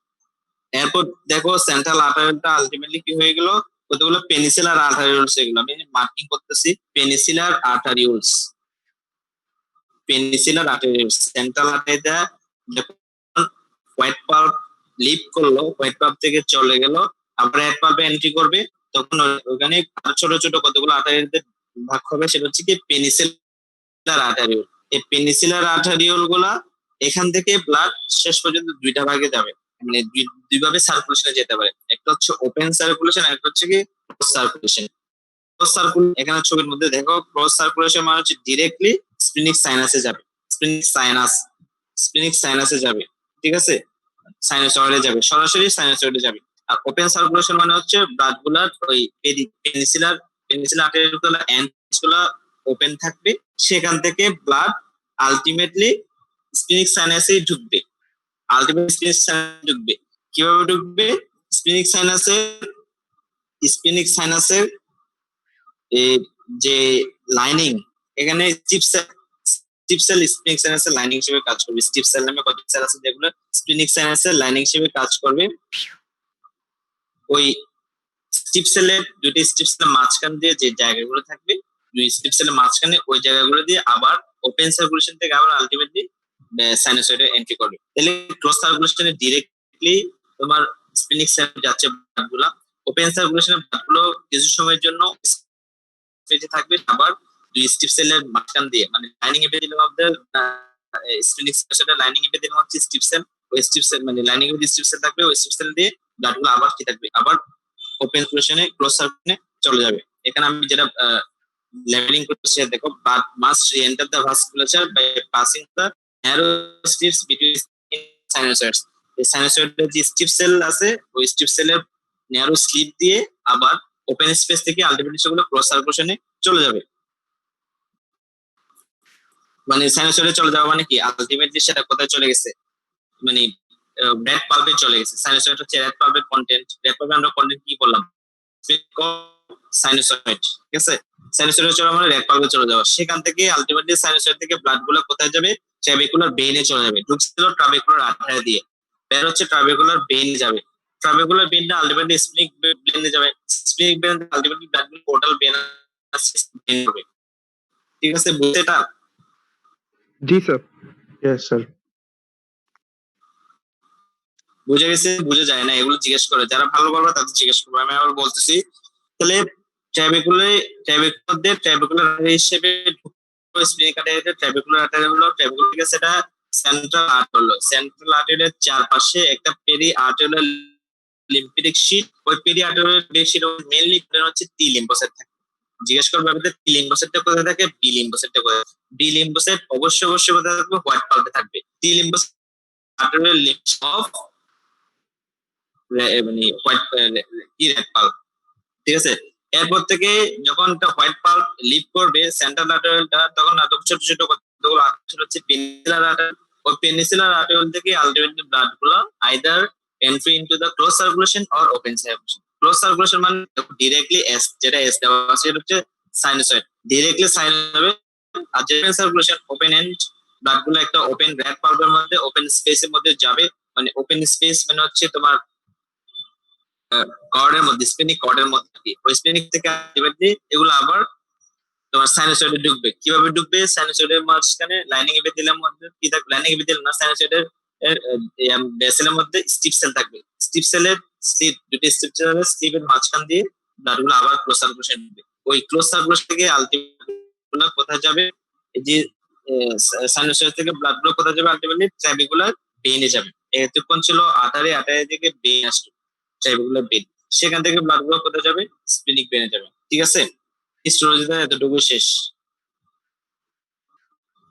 এরপর দেখো সেন্ট্রাল আর্টারিটা আলটিমেটলি কি হয়ে গেল, কতগুলো পেনিসিলার আর্টারিউলস, এগুলো আমি মার্কিং করতেছি, পেনিসিলার আর্টারিউলস, পেনিসিলার আর্টারিউলস সেন্ট্রাল আর্টারিটা যখন হোয়াইট পাল্প লিভ করলো, হোয়াইট পাল্প থেকে চলে গেল, আবার রেড পাল্পে এন্ট্রি করবে, তখন ওখানে ছোট ছোট কতগুলো আর্টারিতে ভাগ হবে, সেটা হচ্ছে কি পেনিসিলার আর্টারিউল। এই পেনিসিলার আর্টারিউল গুলা এখান থেকে ব্লাড শেষ পর্যন্ত দুইটা ভাগে যাবে, মানে দুইভাবে সার্কুলেশনে যেতে পারে, একটা হচ্ছে ওপেন সার্কুলেশন, একটা হচ্ছে কি ক্লোজ সার্কুলেশন। ক্রস সার্কুলেশন এখানে ছবির মধ্যে দেখো, ক্রস সার্কুলেশন মানে হচ্ছে ডিরেক্টলি স্প্লিনিক সাইনাসে যাবে, স্প্লিনিক সাইনাসে যাবে, ঠিক আছে, সাইনোসয়েডে যাবে, সরাসরি সাইনোসয়েডে যাবে। আর ওপেন সার্কুলেশন মানে হচ্ছে ব্লাড গুলার ওই পেনিসিলার আর্টারিগুলো এন্ডস গুলা ওপেন থাকবে, সেখান থেকে ব্লাড আলটিমেটলি স্প্লিনিক সাইনাসে ঢুকবে, ঢুকবে। কিভাবে ঢুকবে? স্প্লিনিক সাইনাসের এই যে লাইনিং, এখানে স্টিপ সেল স্প্লিনিক সাইনাসের লাইনিং হিসেবে কাজ করবে। স্টিপ সেল নামে কত সেল আছে যেগুলো স্প্লিনিক সাইনাসের লাইনিং হিসেবে কাজ করবে। ওই স্টিপ সেলের দুটি স্টিপ সেলের মাঝখান দিয়ে যে জায়গাগুলো থাকবে, দুই স্টিপ সেলের মাঝখানে ওই জায়গাগুলো দিয়ে আবার ওপেন সার্কুলেশন থেকে আবার আলটিমেটলি সাইনোসয়েডে এন্ট্রি করবে। তাহলে ক্রস সার্কুলেশনে ডিরেক্টলি তোমার স্প্লিনিক সেল যাচ্ছে ব্লাডগুলো, ওপেন সার্কুলেশনের ব্লাডগুলো কিছু সময়ের জন্য পেজে থাকবে, আবার দুই স্টিপ সেলের মাঝখান দিয়ে, মানে lining epithelium of the splenic সেলের লাইনিং এপিথেলিয়াম হচ্ছে স্টিপ সেল, ওই স্টিপ সেল মানে লাইনিং এর স্টিপ সেল থাকবে, ওই স্টিপ সেল দিয়ে ব্লাডগুলো আবার কি থাকবে, আবার ওপেন সার্কুলেশনে ক্লোজ সার্কুলেশনে চলে যাবে। এখানে আমি যেটা লেবেলিং করছি দেখো, blood must re-enter the vasculature by passing the narrow strips between sinusoids। এই সাইনোসয়েডের যে স্টিপ সেল আছে, ওই স্টিপ সেলের ন্যারো স্লিপ দিয়ে আবার ওপেন স্পেস থেকে আলটিমেটলি সেগুলো ক্রস সার্কুলেশনে চলে যাবে। মানে সাইনোসয়েডে চলে যাওয়া মানে কি, আলটিমেটলি সেটা কোথায় চলে গেছে, মানে রেড পাল্পে চলে গেছে। সাইনোসয়েড হচ্ছে রেড পাল্পের কন্টেন্ট, রেড পাল্পে আমরা কন্টেন্ট কি বললাম, সাইনোসয়েড, ঠিক আছে। সাইনোসয়েডে চলে মানে রেড পাল্পে চলে যাওয়া, সেখান থেকে আলটিমেটলি সাইনোসয়েড থেকে ব্লাড গুলো কোথায় যাবে, ট্রাবেকুলার বেইনে চলে যাবে। ঢুকছিল ট্রাবেকুলার আর্টারি দিয়ে, বের হচ্ছে ট্রাবেকুলার বেইনে যাবে, ট্রাবেকুলার বেইনটা আলটিমেটলি স্প্লিনিক বেইনে যাবে, স্প্লিনিক বেইন আলটিমেটলি ব্লাড গুলো পোর্টাল বেইন হবে, ঠিক আছে, বুঝতে এটা? জি স্যার। Yes, sir. বুঝে গেছে, বুঝে যায় না এগুলো জিজ্ঞেস করে, যারা ভালো পারবে তাদের জিজ্ঞেস করবে। আমি আবার বলতেছি, তাহলে ট্রাবেকুলার হিসেবে স্প্লিনিক আর্টারিতে ট্রাবেকুলার আর্টারি হলো, ট্রাবেকুলার থেকে সেটা সেন্ট্রাল আর্ট হলো, সেন্ট্রাল আর্টারির চারপাশে একটা পেরি আর্টারিয়াল লিম্ফেটিক শীট, ওই পেরি আর্টারিয়াল শীট মেইনলি হচ্ছে টি লিম্ফোসাইট থাকে। জিজ্ঞেস করবে টি লিম্ফোসাইটটা কোথায় থাকে, বি লিম্ফোসাইটটা কোথায়, বি লিম্ফোসাইট অবশ্যই কোথায় থাকবে, হোয়াইট পাল্পে থাকবে। টি লিম্ফোসাইট আর্টারিয়াল লিম্ফ অফ মানে হোয়াইট রেড পাল্প, ঠিক আছে। এরপর থেকে যখন একটা হোয়াইট পাল্প লিভ করবে সেন্ট্রাল আর্টারিয়ালটা, তখন এত ছোট ছোট কতগুলো আর্টারি হচ্ছে পেনিসিলার আর্টারি, ওই পেনিসিলার আর্টারিয়াল থেকে আলটিমেটলি ব্লাড গুলো either entry into the close circulation or open circulation. Close circulation মানে ডিরেক্টলি এস, যেটা এস দেওয়া আছে এটা হচ্ছে সাইনোসয়েড, ডিরেক্টলি সাইনোসয়েড হবে। আর যেটা সার্কুলেশন ওপেন এন্ড, ব্লাড গুলো একটা ওপেন রেড পাল্পের মধ্যে ওপেন স্পেসের মধ্যে যাবে, মানে ওপেন স্পেস মানে হচ্ছে তোমার কর্ডের মধ্যে, স্প্লিনিক কর্ডের মধ্যে, ওই স্প্লিনিক থেকে আলটিমেটলি এগুলো আবার তোমার সাইনোসয়েডে ঢুকবে। কিভাবে ঢুকবে? সাইনোসয়েডের মাঝখানে লাইনিং এপিথেলিয়াম মধ্যে কি থাকবে, লাইনিং এপিথেলিয়াম না, সাইনোসয়েডের বেসেলের মধ্যে স্টিপ সেল থাকবে, স্টিপ সেলের স্লিপ, দুটি স্টিপ সেলের স্লিপের মাঝখান দিয়ে ব্লাডগুলো আবার ক্লোজ সার্কুলেশন ঢুকবে। ওই ক্লোজ সার্কুলেশন থেকে আলটিমেটলি কোথায় যাবে, এই যে সাইনোসয়েড থেকে ব্লাড গুলো কোথায় যাবে, আলটিমেটলি ট্রাবেকুলার বেইনে যাবে। এতক্ষণ ছিল আর্টারি থেকে বেইন আসবে, ট্রাবেকুলার বেইন, সেখান থেকে ব্লাড গুলো কোথায় যাবে, স্প্লিনিক বেইনে যাবে, ঠিক আছে। হিস্টোলজিতে এতটুকু শেষ,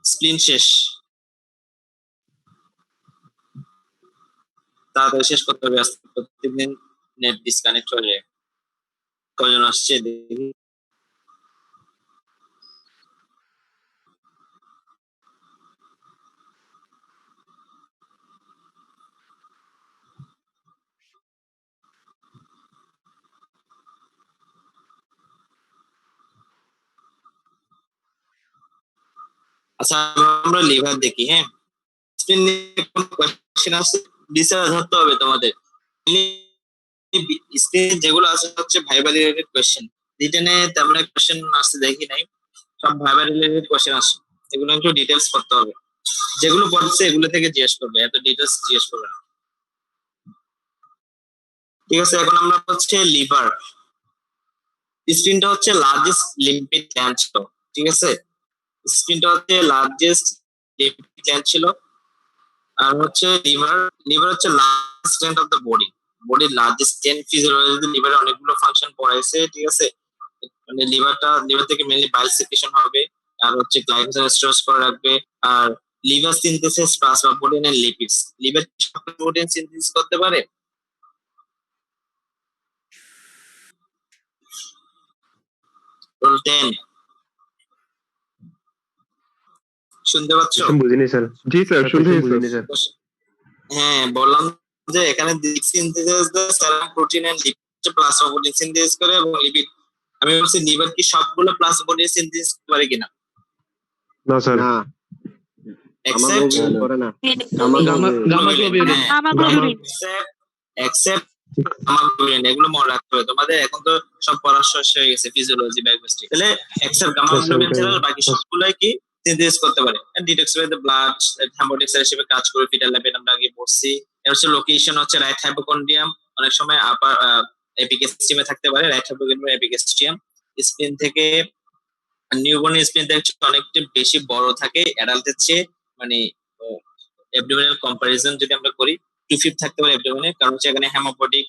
স্প্লিন শেষ, তাড়াতাড়ি শেষ করতে হবে, আজকে প্রত্যেকদিন নেট ডিসকানেক্ট হয়ে যায়। কয়জন আসছে দেখি। আচ্ছা আমরা লিভার দেখি। হ্যাঁ, স্প্লিন নিয়ে কোনো কোশ্চেন আছে? বিচার ধরতে হবে তোমাদের। স্ক্রিনে যেগুলো আছে হচ্ছে ভাইবা রিলেটেড কোশ্চেন। রিটেনে তেমন কোশ্চেন আসতে দেখি নাই, সব ভাইবা রিলেটেড কোশ্চেন আসে। এগুলো একটু ডিটেলস করতে হবে, যেগুলো পড়ছে এগুলো থেকে জিজ্ঞেস করবে, এত ডিটেলস জিজ্ঞেস করবে না। ঠিক আছে, এখন আমরা হচ্ছে লিভার। স্ক্রিনটা হচ্ছে লার্জেস্ট লিম্পিড গ্ল্যান্ড ছিল। ঠিক আছে, স্ক্রিনটা হচ্ছে লার্জেস্ট লিম্পিড গ্ল্যান্ড ছিল। আর হচ্ছে লিভার, লিভার হচ্ছে largest gland of the body. বডির লার্জেস্ট গ্ল্যান্ড। ফিজিওলজিতে লিভারে অনেকগুলো ফাংশন পড়াইছে। ঠিক আছে, মানে লিভার থেকে মেইনলি বাইল সিক্রেশন হবে, আর হচ্ছে গ্লাইকোজেন স্টোরেজ করে রাখবে, আর লিভার সিনথেসিস প্লাস বা protein and lipids. Liver protein synthesis করতে পারে? টোটাল 10। শুনতে পাচ্ছ? বুঝিনি স্যার। জি স্যার, শুনতেছি স্যার। হ্যাঁ, বললাম যে এখানে synthesis serum protein and lipid plus protein synthesis করে এবং লিপিড। আমি বলছি লিভার কি সবগুলো প্লাস প্রোটিন সিনথেসিস করতে পারে কিনা? না স্যার। না, এক্সেপ্ট করে না। এক্সেপ্ট গামাগ্লোবিন। এগুলো মনে রাখতে হবে তোমাদের, এখন তো সব পড়া শেষ হয়ে গেছে ফিজিওলজি বায়োকেমিস্ট্রি। তাহলে এক্সেপ্ট গামাগ্লোবিন ছাড়া বাকি সবগুলাই কি সিনথেসিস করতে পারে। ডিটক্সিফাই দ্য ব্লাড, থ্রম্বোটিক্স হিসেবে কাজ করে ফিটাল ল্যাপেট আমরা আগে পড়ছি। এর হচ্ছে লোকেশন হচ্ছে রাইট হাইপোকন্ড্রিয়াম, অনেক সময় আপার এপিগেস্টিয়ামে থাকতে পারে। Right hypochondrium, এপিগেস্টিয়াম। স্প্লিন থেকে নিউবর্ন স্প্লিন অনেকটা বেশি বড় থাকে অ্যাডাল্টের চেয়ে, মানে অ্যাবডোমিনাল কম্পারিজন যদি আমরা করি 2/5 থাকতে পারে অ্যাবডোমিনে, কারণ হচ্ছে এখানে হেমোপটিক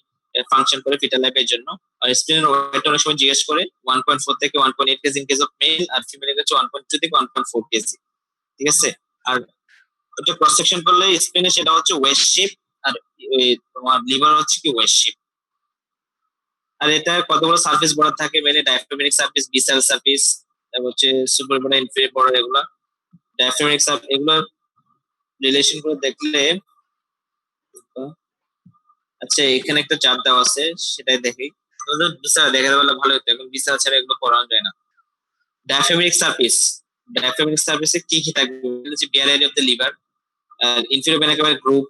ফাংশন করে ফিটাল লাইফের জন্য। আর স্প্লিনের ওয়েট অনেক সময় জিজ্ঞেস করে 1.4 থেকে 1.8 KG in case of male, আর ফিমেলের কাছে 1.2 থেকে 1.4 কেজি। ঠিক আছে, আর ওটা ক্রস সেকশন করলে স্প্লিনে সেটা হচ্ছে ওয়েস্ট শেপ, আর তোমার লিভার হচ্ছে কি ওয়েস্ট শেপ। আর এটা কতগুলো সারফেস বর্ডার থাকে? মেলে ডায়াফ্রামেটিক সারফেস, বিসাল সারফেস, তারপর হচ্ছে সুপার বর্ডার, ইনফেরিয়র বর্ডার। এগুলা ডায়াফ্রামেটিক সারফেস, এগুলোর রিলেশন করে দেখলে, আচ্ছা এখানে একটা চার্ট দেওয়া আছে, সেটাই দেখি। বিসাল দেখাতে পারলে ভালো হতো, এখন বিসাল ছাড়া এগুলো পড়ানো যায় না। ডায়াফ্রামেটিক সারফেস, ডায়াফ্রামেটিক সারফেসে কি কি থাকবে? হচ্ছে bare area of the liver, inferior vena groove,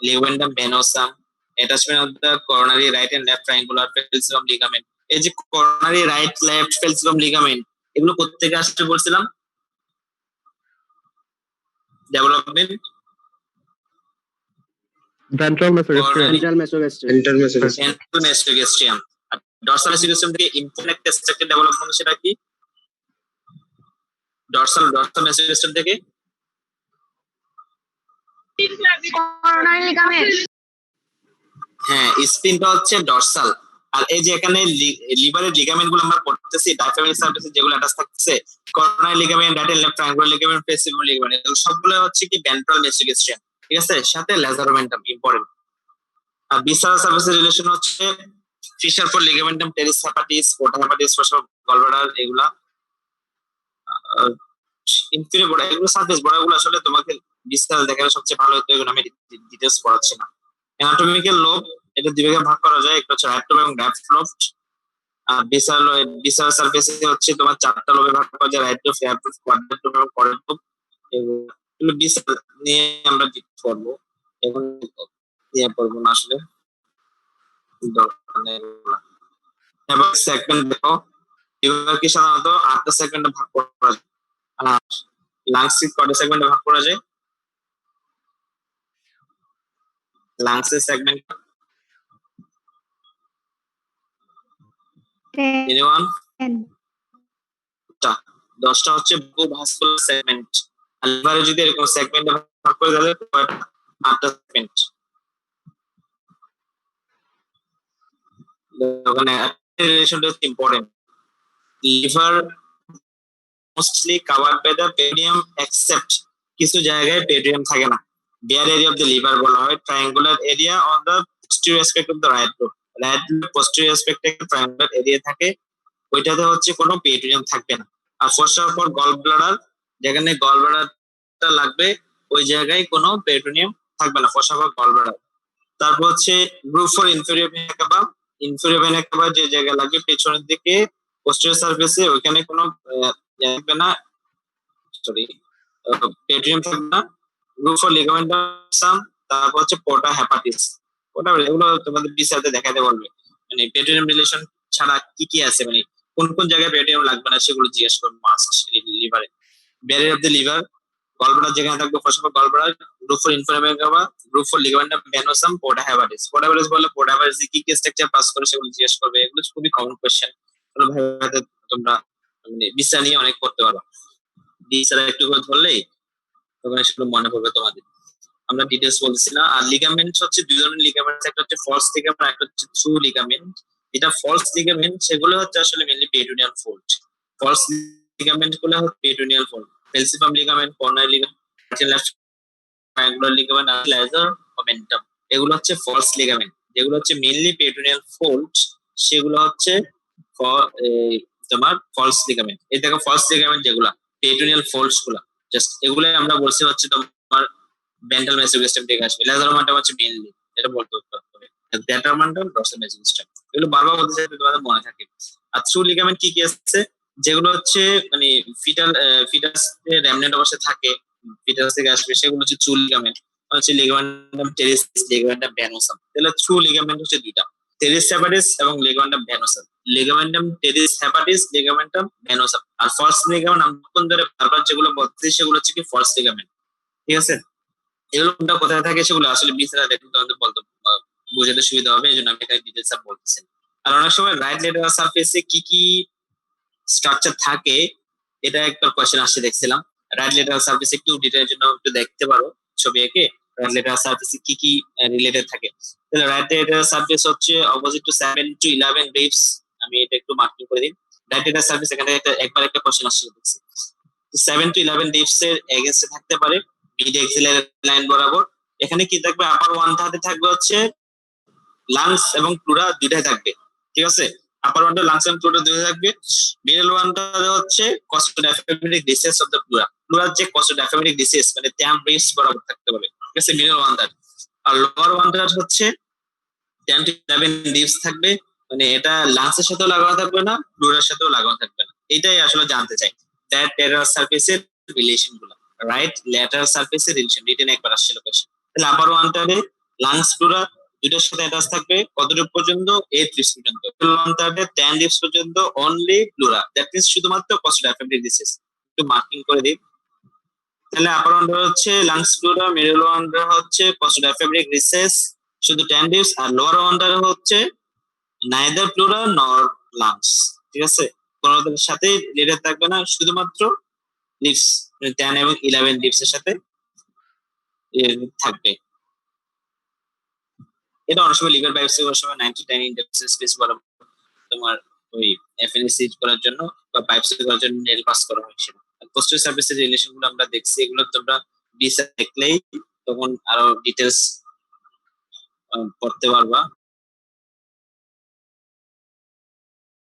ligamentum venosum, attachment of the coronary right and left triangular falciparum ligament। এই যে coronary right left falciparum ligament, এগুলো কোত্থেকে আসছে বলছিলাম? Development ventral mesogastrium. ventral mesogastrium। Dorsal mesogastrium থেকে important একটা structure development, সেটা কি? ডরসাল mesogastrium থেকে coronary ligament। হ্যাঁ, স্পিনটা হচ্ছে ডরসাল। আর এই যে এখানে লিভারের লিগামেন্ট গুলো আমরা পড়তেছি, ডায়াফ্রামেটিক সারফেসে যেগুলো অ্যাটাচ থাকছে, coronary ligament, right and left triangular ligament, falciform ligament, এগুলো সবগুলো হচ্ছে কি ভেন্ট্রাল মেসোগ্যাস্ট্রিয়াম। ঠিক আছে, সাথে লেজারোমেন্টাম ইম্পর্টেন্ট। আর বিসাল সারফেসের রিলেশন হচ্ছে fissure for ligamentum teres hepatis, porta hepatis, for gallbladder, এগুলা। ইনফিরিয়র বর্ডার, এগুলো সারফেস বর্ডার গুলো আসলে তোমাকে বিস্তার দেখালে সবচেয়ে ভালো হতো, এগুলো আমি ডিটেইলস পড়াচ্ছি না। অ্যানাটমিক্যাল লোব, এটা দুই ভাগে ভাগ করা যায়, একটা হচ্ছে রাইট লোব এবং লেফট লোব। আর বিসাল সারফেসে হচ্ছে তোমার 4টা লোবে ভাগ করা যায়, right lobe, left lobe, quadrant lobe এবং কর্ড লোব। এগুলো বিসাল নিয়ে আমরা পড়বো, এখন নিয়ে পড়বো না আসলে, দরকার নেই এগুলো। এবার সেগমেন্ট দেখো, এগুলো কি সাধারণত 8টা সেগমেন্টে ভাগ করা যায়। আর লাংস কয়টা সেগমেন্টে ভাগ করা যায়? লাংসের সেগমেন্ট এনিওয়ান? 10টা হচ্ছে ভাস্কুলার সেগমেন্ট। আর লিভারে যদি এরকম সেগমেন্টে ভাগ করে তাহলে 8টা সেগমেন্ট। ওখানে রিলেশনটা হচ্ছে important. Liver mostly covered by the peritoneum, except কিছু জায়গায় পেরিয়াম থাকে না। Bare area of the liver বলা হয় triangular area on the posterior aspect of the right lobe. Right lobe posterior অ্যাসপেক্টে একটা ট্রায়াঙ্গুলার এরিয়া থাকে, ওইটাতে হচ্ছে কোনো পেরিয়াম থাকবে না। আর ফোর্সার ফর গল ব্লাডার, যেখানে গল ব্লাডারটা লাগবে ওই জায়গায় কোনো পেরিটোনিয়াম থাকবে না, ফোর্সার ফর গল ব্লাডার। তারপর হচ্ছে groove for inferior vena cava, inferior vena cava যে জায়গায় লাগবে পেছনের দিকে পোস্টেরিয়র সারফেসে, ওইখানে কোনো থাকবে না, সরি পেট্রিয়াম থাকবে না, গ্রুপ ফর লিগামেন্টাম, তারপর হচ্ছে পোর্টা হেপাটিস। পোর্টা এগুলো তোমাদের বিসিআর তে দেখাতে বলবে, মানে পেট্রিয়াম রিলেশন ছাড়া কি কি আছে, মানে কোন কোন জায়গায় পেট্রিয়াম লাগবে না সেগুলো জিজ্ঞেস করবে মাস্ট। লিভারে barrier of the liver, gallbladder যেখানে থাকবে first of all gallbladder, groove for inflammatory, groove for ligamentum venosum, porta hepatis. Porta hepatis বললে পোর্টা হেপাটিস কি কি স্ট্রাকচার পাস করে সেগুলো জিজ্ঞেস করবে। এগুলো খুবই কমন কোশ্চেন, এগুলো ভাবে তোমরা মানে বিসিআর নিয়ে অনেক করতে পারো। বিসিআর একটু করে ধরলেই তখন সেগুলো মনে পড়বে তোমাদের। আমরা ডিটেলস বলছি না। আর লিগামেন্ট হচ্ছে দুই ধরনের লিগামেন্ট, একটা হচ্ছে ফলস লিগামেন্ট, একটা হচ্ছে ট্রু লিগামেন্ট। যেটা ফলস লিগামেন্ট সেগুলো হচ্ছে আসলে mainly peritoneal fold. False ligament গুলো হচ্ছে peritoneal fold, falciform ligament, coronary ligament, left triangular ligament, আর লেজার মোমেন্টাম, এগুলো হচ্ছে ফলস লিগামেন্ট। যেগুলো হচ্ছে মেইনলি পেরিটোনিয়াল ফোল্ড সেগুলো হচ্ছে তোমার ফলস লিগামেন্ট। এই দেখো ফলস লিগামেন্ট যেগুলো পেরিটোনিয়াল ফোল্ডস গুলো, জাস্ট এগুলো আমরা বলছি হচ্ছে তোমার ভেন্ট্রাল মেসোগাস্ট্রাম থেকে আসবে। লেজার মোমেন্টাম হচ্ছে মেইনলি, এটা বলতে হবে। ডেটারমান্টাম, ডর্সাল মেসোগাস্ট্রাম, এগুলো বারবার বলতে চাই তোমাদের মনে থাকে। আর থ্রু লিগামেন্ট কি কি আছে, যেগুলো হচ্ছে মানে ফিটাস রেমনেন্ট অবস্থায় থাকে, ফিটাস থেকে আসবে, সেগুলো হচ্ছে থ্রু লিগামেন্ট। হচ্ছে লিগামেন্টাম টেরিস, লিগামেন্টাম ভেনোসাম। তাহলে থ্রু লিগামেন্ট হচ্ছে দুইটা, টেরিস হেপাটিস এবং ligamentum venosum. Ligamentum teres hepatis, ligamentum venosum. আর ফলস লিগামেন্ট আমরা ধরে বারবার যেগুলো বলছি সেগুলো হচ্ছে কি ফলস লিগামেন্ট। ঠিক আছে, এগুলো কোনটা কোথায় থাকে সেগুলো আসলে বিসিআর দেখুন তোমাদের বলতে বোঝাতে সুবিধা হবে, এই জন্য আমি এখানে ডিটেলস বলতেছি। আর অনেক সময় রাইট লেটারাল সারফেসে কি কি স্ট্রাকচার থাকে এটা একটা কোশ্চেন আসছে দেখছিলাম। রাইট লেটারাল সারফেসে একটু ডিটেইলের জন্য একটু দেখতে পারো ছবি এঁকে রাইট লেটারাল সারফেসে কি কি রিলেটেড থাকে। তাহলে রাইট লেটারাল সারফেস হচ্ছে অপোজিট টু 7 to 11 রিবস। আমি এটা একটু মার্কিং করে দিই। রাইট লেটারাল সারফেস এখানে একবার একটা কোশ্চেন আসছে দেখছি। 7 to 11 রিবস এর এগেইনস্টে থাকতে পারে মিড এক্সিলারি লাইন বরাবর। এখানে কি থাকবে, আপার ওয়ান থার্ডে থাকবে হচ্ছে লাংস এবং প্লুরা দুইটাই থাকবে। ঠিক আছে, আপার ওয়ানটা লাংস এবং প্লুরা দুইটাই থাকবে। মিডল ওয়ানটা হচ্ছে কস্টোডায়াফ্রাগমেটিক ডিসেস অফ দ্য প্লুরা। প্লুরার যে কস্টোডায়াফ্রাগমেটিক ডিসেস মানে ট্যাম রিবস বরাবর থাকতে পারে। ঠিক আছে, মিডল ওয়ানটা। আর লোয়ার ওয়ানটা হচ্ছে 10 to 11 রিবস থাকবে, মানে এটা লাংসের সাথেও লাগানো থাকবে না, প্লুরার সাথেও লাগানো থাকবে না। এটাই আসলে জানতে চাই দ্যাট লেটারাল সারফেসের রিলেশন গুলো। রাইট ল্যাটারাল সারফেসের রিলেশন রিটেন একবার আসছিল কোশ্চেন। তাহলে আপার ওয়ানটারে লাংস প্লুরা দুইটার সাথে অ্যাটাচ থাকবে কতটুকু পর্যন্ত, 8 রিবস পর্যন্ত। ওয়ানটারে 10 রিবস পর্যন্ত অনলি প্লুরা, দ্যাট মিন্স শুধুমাত্র কস্টোডায়াফ্রাগমেটিক ডিসেস। একটু মার্কিং করে দিই। তাহলে আপার ওয়ানটা হচ্ছে লাংস প্লুরা, মিডল ওয়ানটা হচ্ছে কস্টোডায়াফ্রাগমেটিক ডিসেস শুধু 10 রিবস, আর লোয়ার ওয়ানটা হচ্ছে নাইদার প্লুরা নর লাংস। ঠিক আছে, কোনোটার সাথে রিলেটেড থাকবে না, শুধুমাত্র লিপস 10 এবং 11 লিপস এর সাথে থাকবে। এটা অনেক সময় লিভার বায়োপসি করার সময় 9 to 10 ইন্টারফেস স্পেস বরাবর তোমার ওই এফএনএসি করার জন্য বা বায়োপসি করার জন্য নেল পাস করা হয়। সেটা পোস্টার সার্ভিসের রিলেশন গুলো আমরা দেখছি, এগুলো তোমরা বিসিআর দেখলেই তখন আরো ডিটেলস পড়তে পারবা।